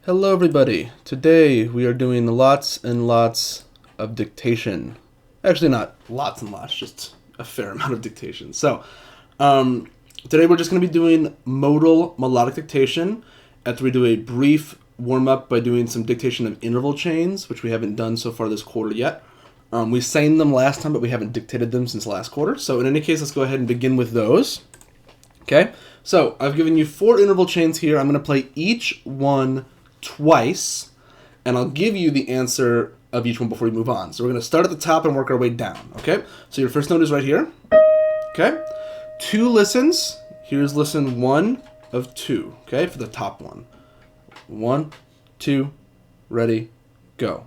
Hello everybody. Today we are doing lots and lots of dictation. Actually not lots and lots, just a fair amount of dictation. So, today we're just going to be doing modal melodic dictation after we do a brief warm-up by doing some dictation of interval chains, which we haven't done so far this quarter yet. We sang them last time, but we haven't dictated them since last quarter. So in any case, let's go ahead and begin with those. Okay, so I've given you 4 interval chains here. I'm going to play each one twice, and I'll give you the answer of each one before we move on. So we're going to start at the top and work our way down. Okay, so your first note is right here. Okay, 2 listens. Here's listen 1 of 2. Okay, for the top one. 1, 2, ready, go.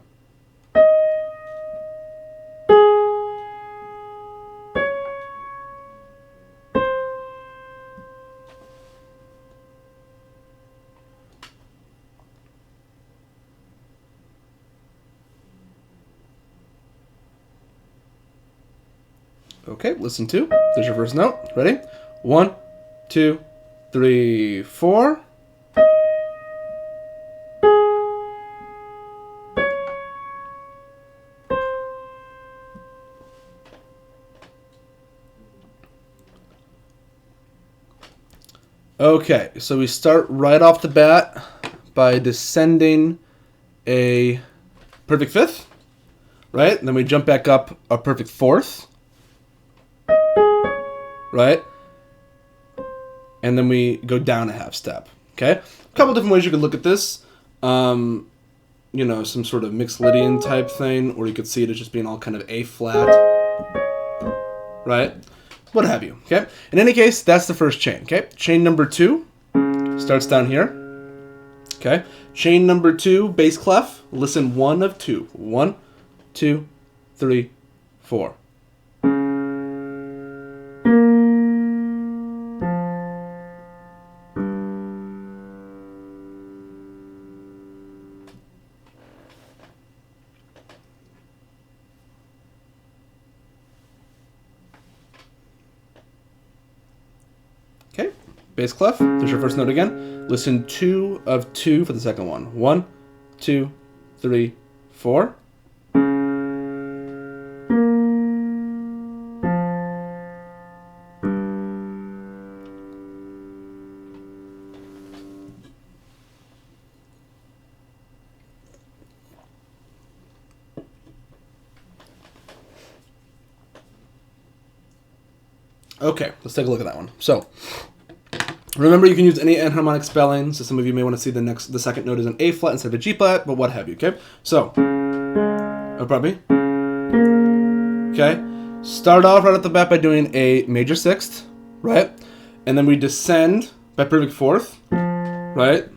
Okay, listen 2. There's your first note. Ready? 1, 2, 3, 4. Okay, so we start right off the bat by descending a perfect fifth, right? And then we jump back up a perfect fourth, right? And then we go down a half step, okay? A couple different ways you could look at this. You know, some sort of mixed Lydian type thing, or you could see it as just being all kind of A flat, right? What have you, okay? In any case, that's the first chain, okay? Chain number 2 starts down here, okay? Chain number 2, bass clef, listen 1 of 2. 1, 2, 3, 4. Okay, bass clef, there's your first note again. Listen 2 of 2 for the second one. 1, 2, 3, 4. Okay, let's take a look at that one. So, remember you can use any enharmonic spelling, so some of you may want to see the second note is an A flat instead of a G flat, but what have you, okay? So, pardon me. Okay, start off right at the bat by doing a major sixth, right? And then we descend by perfect fourth, right?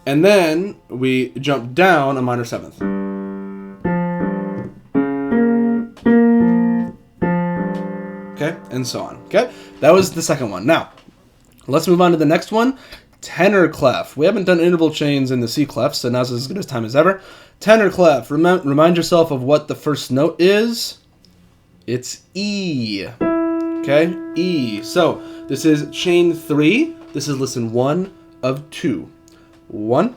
And then we jump down a minor seventh. Okay, and so on. Okay, that was the second one. Now, let's move on to the next one. Tenor clef. We haven't done interval chains in the C clef, so now's as good a time as ever. Tenor clef. Remind yourself of what the first note is. It's E. Okay, E. So this is chain 3. This is listen 1 of 2. 1,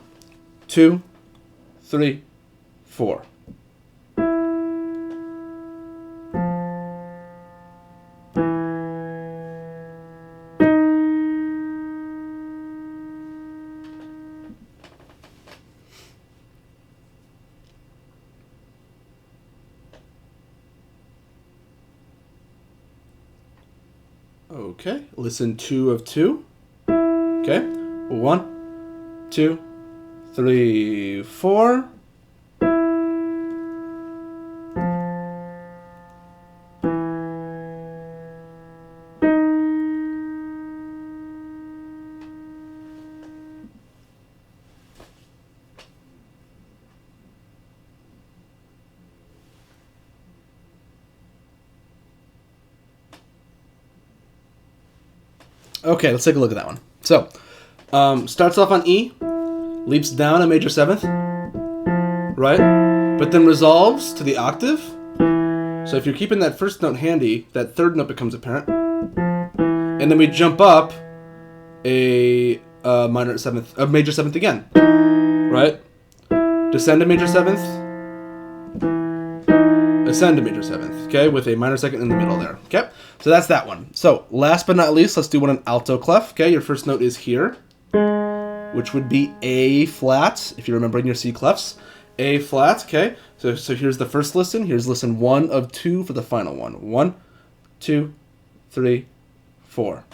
2, 3, 4. Okay, listen 2 of 2. Okay, 1, 2, 3, 4. Okay, let's take a look at that one. So, starts off on E, leaps down a major seventh, right? But then resolves to the octave. So if you're keeping that first note handy, that third note becomes apparent. And then we jump up a major seventh again, right? Descend to major seventh, ascend to major seventh, okay, with a minor second in the middle there, okay? So that's that one. So last but not least, let's do one in alto clef, okay? Your first note is here, which would be A flat, if you're remembering your C clefs. A flat, okay? So here's the first listen. Here's listen 1 of 2 for the final one. 1, 2, 3, 4.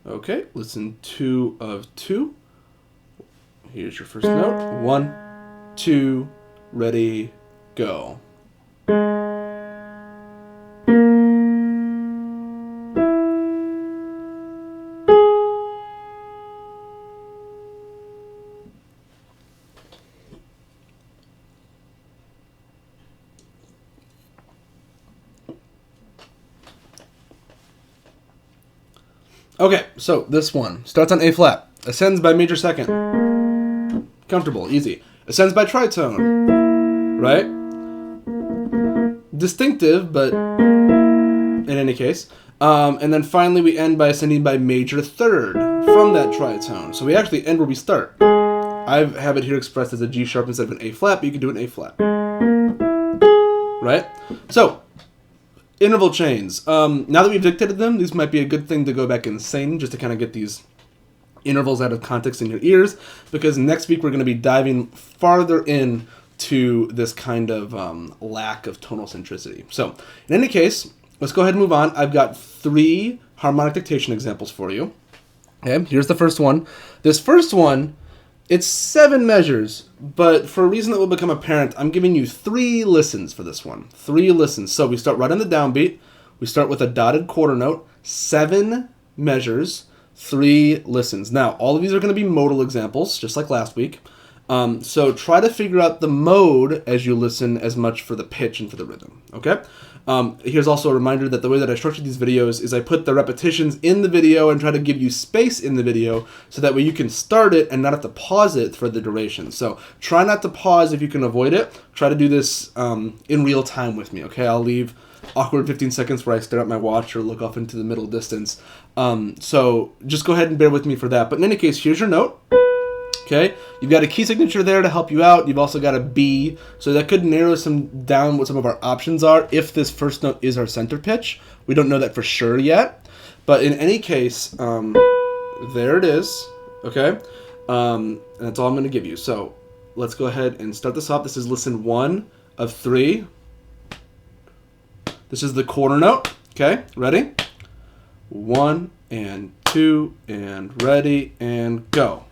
Okay, listen 2 of 2. Here's your first note. 1, 2, ready, go. Okay, so this one starts on A flat, ascends by major second. Comfortable, easy. Ascends by tritone, right? Distinctive, but in any case. And then finally we end by ascending by major third from that tritone. So we actually end where we start. I have it here expressed as a G sharp instead of an A flat, but you can do an A flat. Right? So, interval chains. Now that we've dictated them, these might be a good thing to go back and sing just to kind of get these intervals out of context in your ears, because next week we're going to be diving farther in to this kind of lack of tonal centricity. So, in any case, let's go ahead and move on. I've got 3 harmonic dictation examples for you. Okay, here's the first one. This first one, it's 7 measures, but for a reason that will become apparent, I'm giving you 3 listens for this one. 3 listens. So we start right on the downbeat. We start with a dotted quarter note, 7 measures, 3 listens. Now, all of these are going to be modal examples, just like last week. So try to figure out the mode as you listen as much for the pitch and for the rhythm, okay? Here's also a reminder that the way that I structured these videos is I put the repetitions in the video and try to give you space in the video so that way you can start it and not have to pause it for the duration. So try not to pause if you can avoid it. Try to do this in real time with me, okay? I'll leave awkward 15 seconds where I stare at my watch or look off into the middle distance. So just go ahead and bear with me for that. But in any case, here's your note. Okay, you've got a key signature there to help you out. You've also got a B, so that could narrow down what some of our options are if this first note is our center pitch. We don't know that for sure yet, but in any case, there it is. Okay, and that's all I'm going to give you. So let's go ahead and start this off. This is listen 1 of 3. This is the quarter note. Okay, ready? 1 and 2 and ready and go.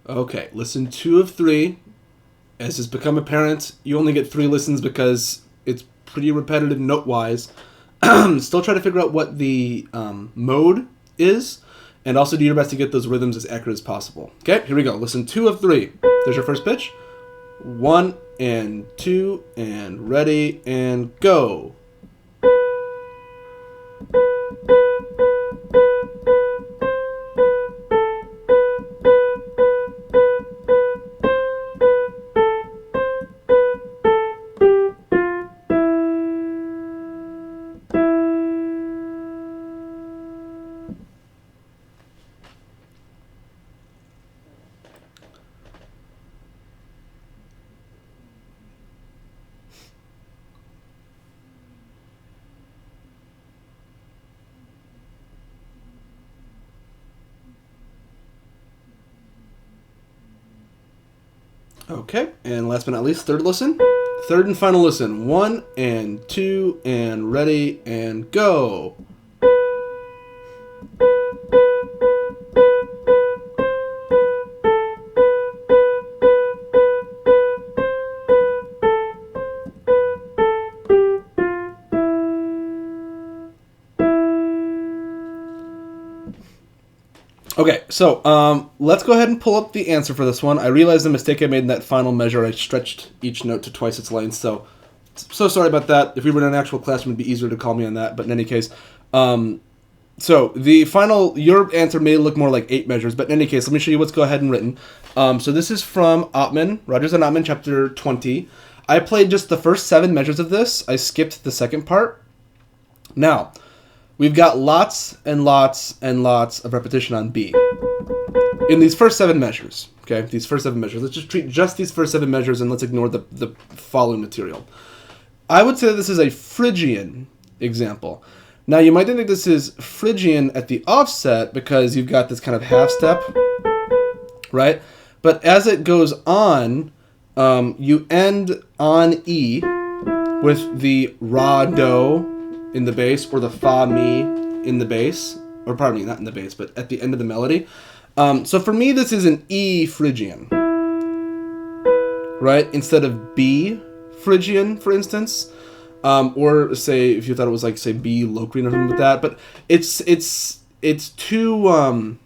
Okay, listen 2 of 3. As has become apparent, you only get 3 listens because it's pretty repetitive note-wise. Still try to figure out what the mode is, and also do your best to get those rhythms as accurate as possible. Okay, here we go. Listen 2 of 3. There's your first pitch. 1 and 2 and ready and go. Okay, and last but not least, third listen. Third and final listen. 1 and 2 and ready and go. Okay, so let's go ahead and pull up the answer for this one. I realized the mistake I made in that final measure. I stretched each note to twice its length, so sorry about that. If we were in an actual classroom, it'd be easier to call me on that. But in any case, so the final, your answer may look more like 8 measures, but in any case, let me show you what's go ahead and written. So this is from Ottman, Rogers and Ottman, chapter 20. I played just the first 7 measures of this. I skipped the second part. Now, we've got lots and lots and lots of repetition on B in these first 7 measures. Okay, these first 7 measures. Let's just treat just these first 7 measures and let's ignore the following material. I would say that this is a Phrygian example. Now, you might think that this is Phrygian at the offset because you've got this kind of half step, right? But as it goes on, you end on E with the Ra, Do in the bass, or the Fa, Mi in the bass, or pardon me, not in the bass, but at the end of the melody. So for me, this is an E Phrygian, right? Instead of B Phrygian, for instance. Or say, if you thought it was like, say, B Locrian or something like that. But it's too, I don't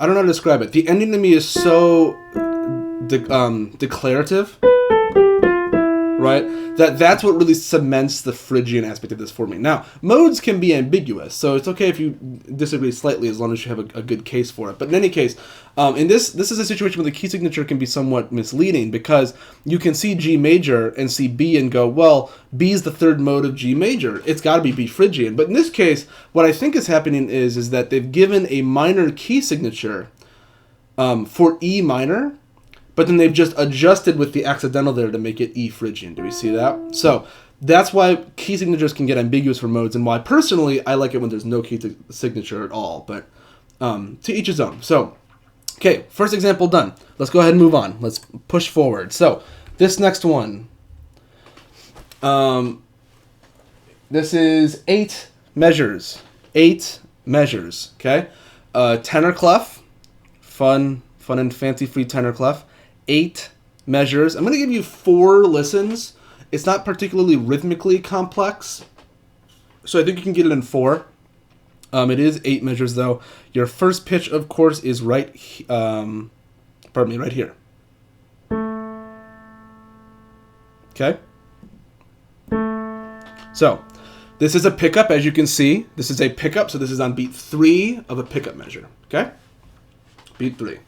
know how to describe it. The ending to me is so declarative, right? That's what really cements the Phrygian aspect of this for me. Now, modes can be ambiguous, so it's okay if you disagree slightly as long as you have a good case for it. But in any case, in this is a situation where the key signature can be somewhat misleading because you can see G major and see B and go, well, B is the third mode of G major. It's got to be B Phrygian. But in this case, what I think is happening is that they've given a minor key signature for E minor, but then they've just adjusted with the accidental there to make it E Phrygian. Do we see that? So that's why key signatures can get ambiguous for modes, and why personally I like it when there's no key signature at all. But to each his own. So, okay, first example done. Let's go ahead and move on. Let's push forward. So this next one, this is 8 measures. 8 measures. Okay, tenor clef, fun and fancy-free tenor clef. 8 measures. I'm going to give you 4 listens. It's not particularly rhythmically complex, so I think you can get it in 4. It is 8 measures, though. Your first pitch, of course, is right here. Okay? So, this is a pickup, as you can see. This is a pickup, so this is on beat 3 of a pickup measure. Okay? Beat 3.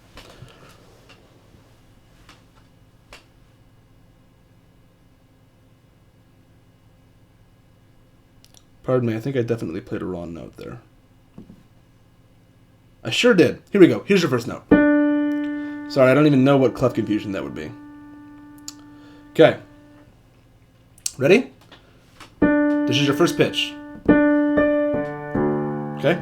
Pardon me, I think I definitely played a wrong note there. I sure did. Here we go. Here's your first note. Sorry, I don't even know what clef confusion that would be. Okay. Ready? This is your first pitch. Okay?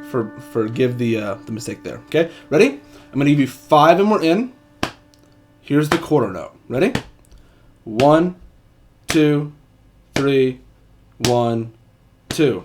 Forgive the mistake there. Okay? Ready? I'm going to give you 5 and we're in. Here's the quarter note. Ready? 1, 2, 3, 1, 2.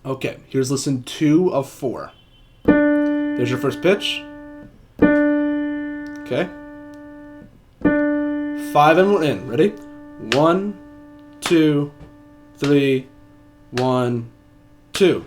Okay, here's listen 2 of 4. There's your first pitch. Okay. 5 and we're in. Ready? 1, 2, 3, 1, 2.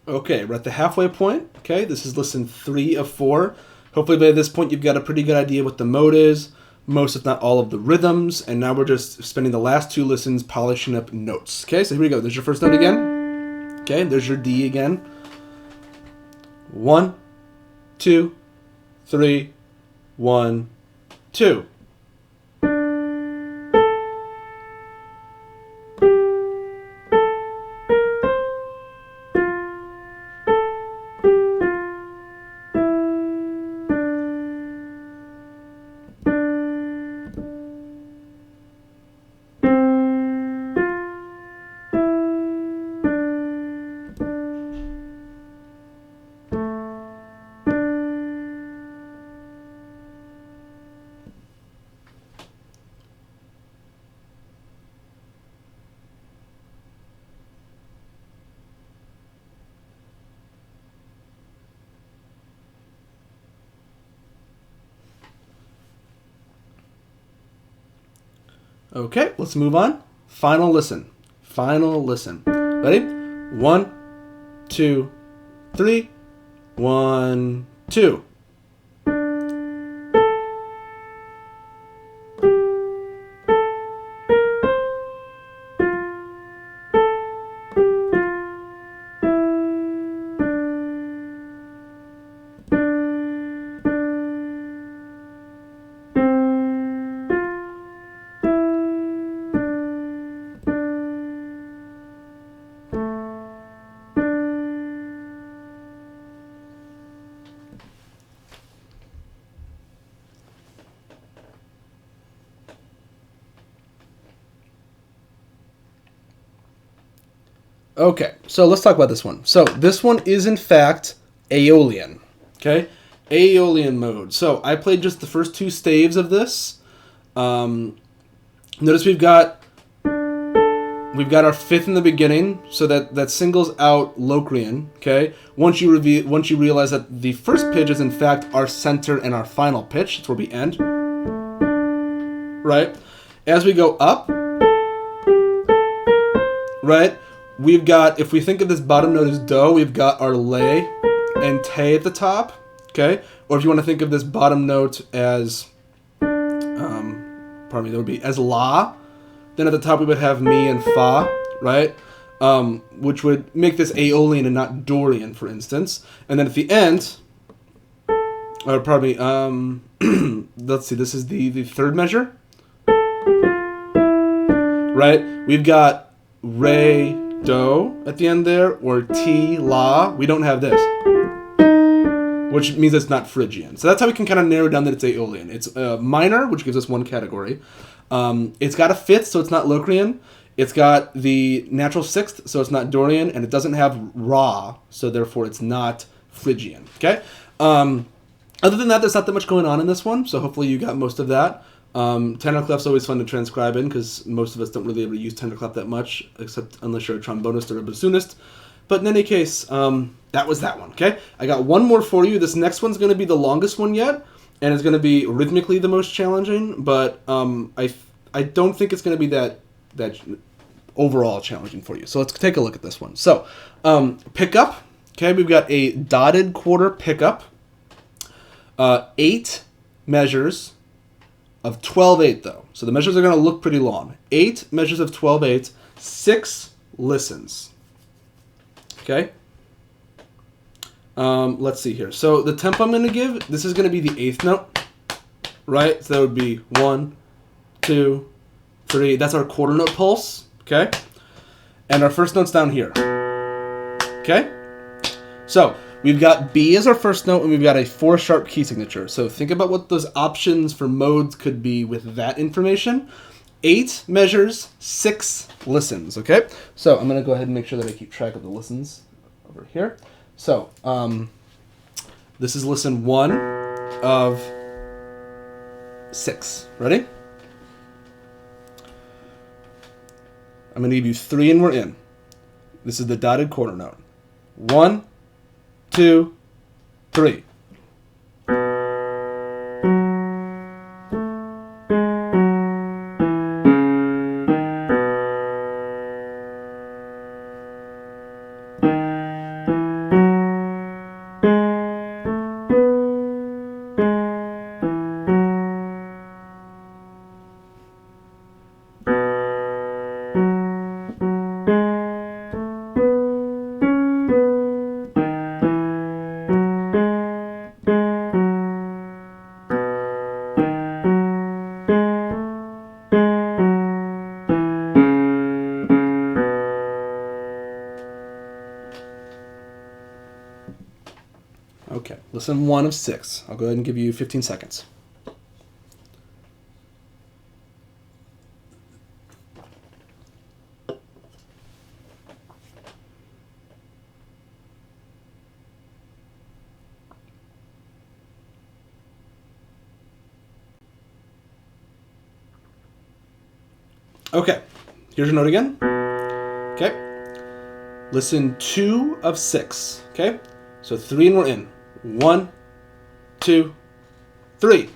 Okay, we're at the halfway point. Okay, this is lesson 3 of 4. Hopefully by this point you've got a pretty good idea what the mode is, most if not all of the rhythms, and now we're just spending the last 2 lessons polishing up notes. Okay, so here we go. There's your first note again. Okay, there's your D again. 1, 2, 3, 1, 2. Okay, let's move on. Final listen. Final listen. Ready? 1, 2, 3, 1, 2. Okay, so let's talk about this one. So this one is in fact Aeolian. Okay, Aeolian mode. So I played just the first 2 staves of this. Notice we've got our 5th in the beginning, so that singles out Locrian. Okay, once you realize that the first pitch is in fact our center and our final pitch. That's where we end. Right, as we go up. Right. We've got, if we think of this bottom note as Do, we've got our Le and Te at the top, okay? Or if you want to think of this bottom note as, that would be as La. Then at the top we would have Mi and Fa, right? Which would make this Aeolian and not Dorian, for instance. And then at the end, let's see, this is the 3rd measure, right? We've got Re, Do at the end there, or Ti, La. We don't have this, which means it's not Phrygian. So that's how we can kind of narrow down that it's Aeolian. It's minor, which gives us 1 category. It's got a 5th, so it's not Locrian. It's got the natural 6th, so it's not Dorian, and it doesn't have Ra, so therefore it's not Phrygian. Okay. Other than that, there's not that much going on in this one, so hopefully you got most of that. Tenor clef's always fun to transcribe in because most of us don't really ever use tenor clef that much, except unless you're a trombonist or a bassoonist. But in any case, that was that one, okay? I got one more for you. This next one's going to be the longest one yet, and it's going to be rhythmically the most challenging, but I don't think it's going to be that overall challenging for you. So let's take a look at this one. So, pickup, okay? We've got a dotted quarter pickup, 8 measures of 12/8 though. So the measures are going to look pretty long. 8 measures of 12/8, 6 listens. Okay? Let's see here. So the tempo I'm going to give, this is going to be the 8th note. right? So that would be 1, 2, 3. That's our quarter note pulse, okay? And our first note's down here, okay? So we've got B as our first note, and we've got a 4-sharp key signature. So think about what those options for modes could be with that information. 8 measures, 6 listens, okay? So I'm going to go ahead and make sure that I keep track of the listens over here. So this is listen 1 of 6. Ready? I'm going to give you 3 and we're in. This is the dotted quarter note. 1, 2, 3. Okay, listen 1 of 6. I'll go ahead and give you 15 seconds. Okay, here's your note again. Okay, listen 2 of 6. Okay, so 3 and we're in. 1, 2, 3.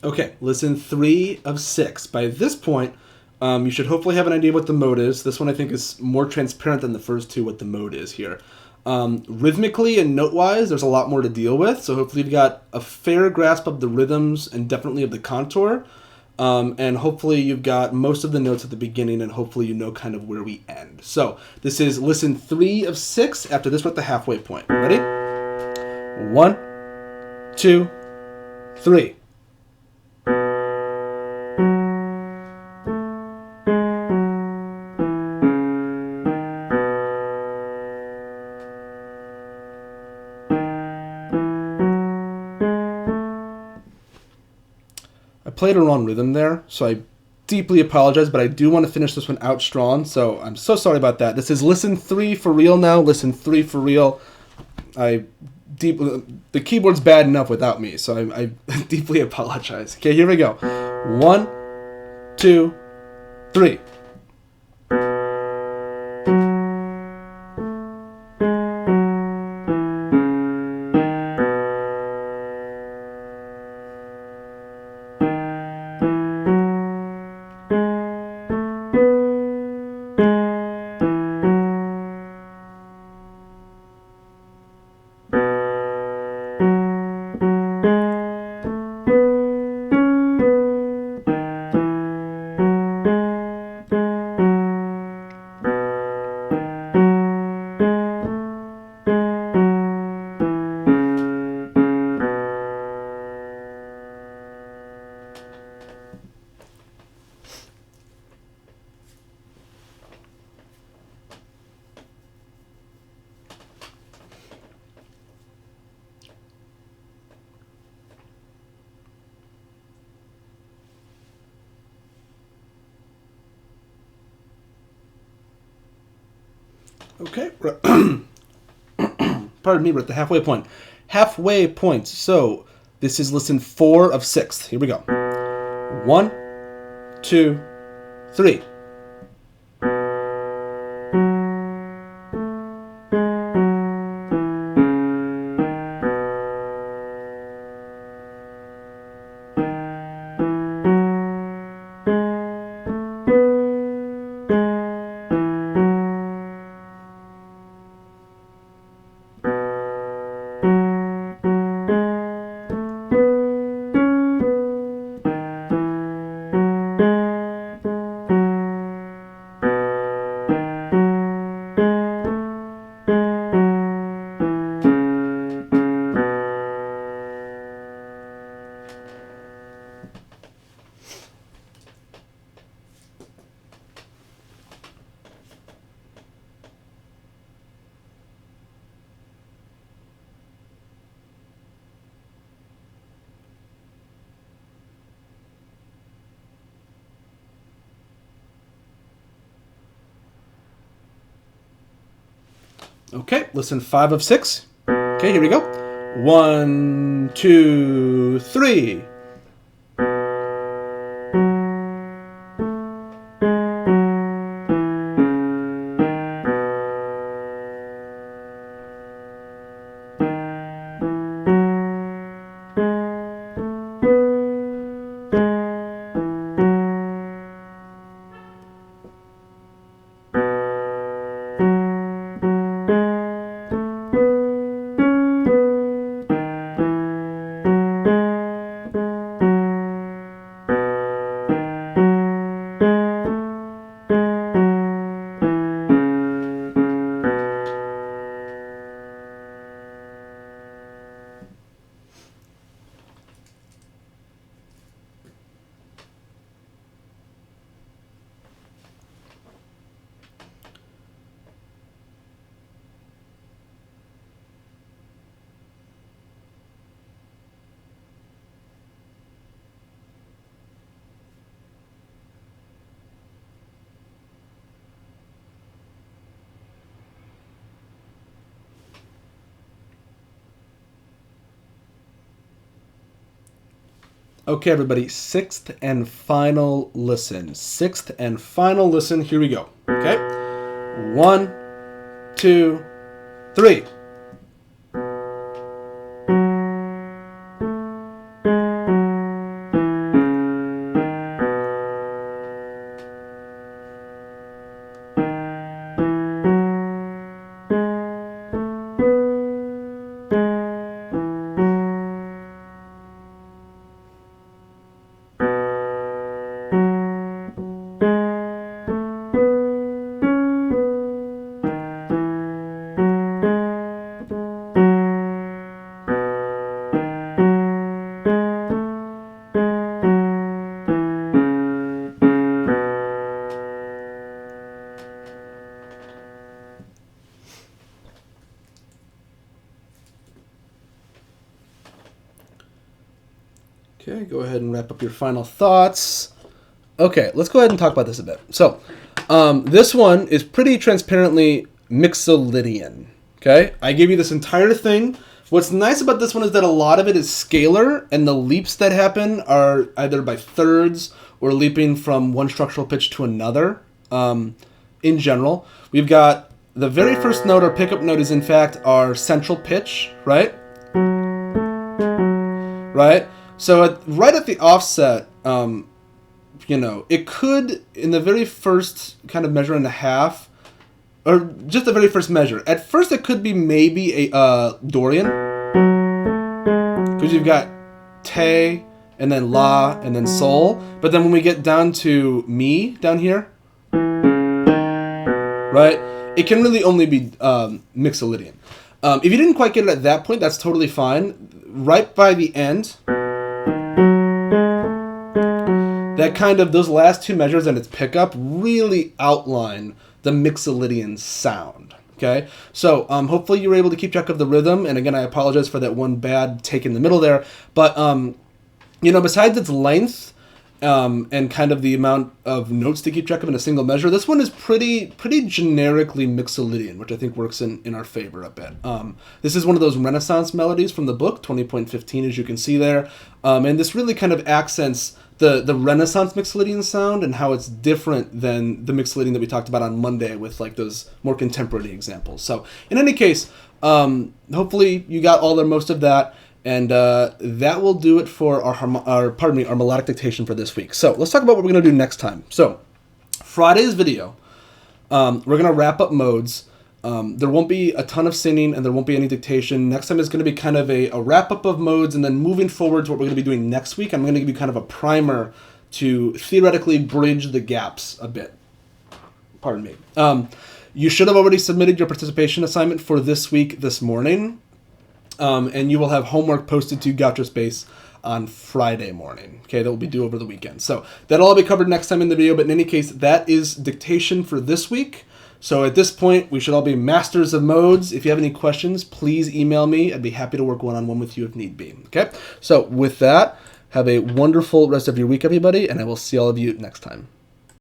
Okay, listen 3 of 6. By this point, you should hopefully have an idea what the mode is. This one I think is more transparent than the first two what the mode is here. Rhythmically and note-wise, there's a lot more to deal with, so hopefully you've got a fair grasp of the rhythms and definitely of the contour. And hopefully you've got most of the notes at the beginning, and hopefully you know kind of where we end. So this is listen 3 of 6. After this, we're at the halfway point. Ready? 1, 2, 3. I played a wrong rhythm there, so I deeply apologize, but I do want to finish this one out strong, so I'm so sorry about that. This is listen 3 for real now, listen 3 for real. The keyboard's bad enough without me, so I deeply apologize. Okay, here we go. 1, 2, 3. Okay. Pardon me, we're at the halfway point. Halfway point. So this is listen 4 of 6. Here we go. 1, 2, 3. Okay, listen 5 of 6. Okay, here we go. 1, 2, 3. Okay, everybody, 6th and final listen. 6th and final listen. Here we go. Okay? 1, 2, 3. Okay, go ahead and wrap up your final thoughts. Okay, let's go ahead and talk about this a bit. So, this one is pretty transparently Mixolydian. Okay, I gave you this entire thing. What's nice about this one is that a lot of it is scalar, and the leaps that happen are either by thirds or leaping from one structural pitch to another. In general, we've got the very first note, our pickup note, is in fact our central pitch, right? Right? So right at the offset, it could, in the very first kind of measure and a half, or just the very first measure, at first it could be maybe a Dorian, because you've got te, and then la, and then sol, but then when we get down to mi, down here, right, it can really only be Mixolydian. If you didn't quite get it at that point, that's totally fine. Right by the end, that kind of, those last two measures and its pickup really outline the Mixolydian sound. Okay, so hopefully you were able to keep track of the rhythm, and again, I apologize for that one bad take in the middle there, but besides its length, and kind of the amount of notes to keep track of in a single measure. This one is pretty generically mixolydian, which I think works in our favor a bit. This is one of those Renaissance melodies from the book, 20.15, as you can see there. And this really kind of accents the Renaissance mixolydian sound and how it's different than the mixolydian that we talked about on Monday with like those more contemporary examples. So in any case, hopefully you got all or most of that. And that will do it for our melodic dictation for this week. So let's talk about what we're going to do next time. So Friday's video, we're going to wrap up modes. There won't be a ton of singing and there won't be any dictation. Next time is going to be kind of a wrap up of modes, and then moving forward to what we're going to be doing next week, I'm going to give you kind of a primer to theoretically bridge the gaps a bit. Pardon me. You should have already submitted your participation assignment for this week this morning. And you will have homework posted to Gotcha Space on Friday morning. Okay, that will be due over the weekend. So that'll all be covered next time in the video. But in any case, that is dictation for this week. So at this point, we should all be masters of modes. If you have any questions, please email me. I'd be happy to work one-on-one with you if need be. Okay, so with that, have a wonderful rest of your week, everybody, and I will see all of you next time.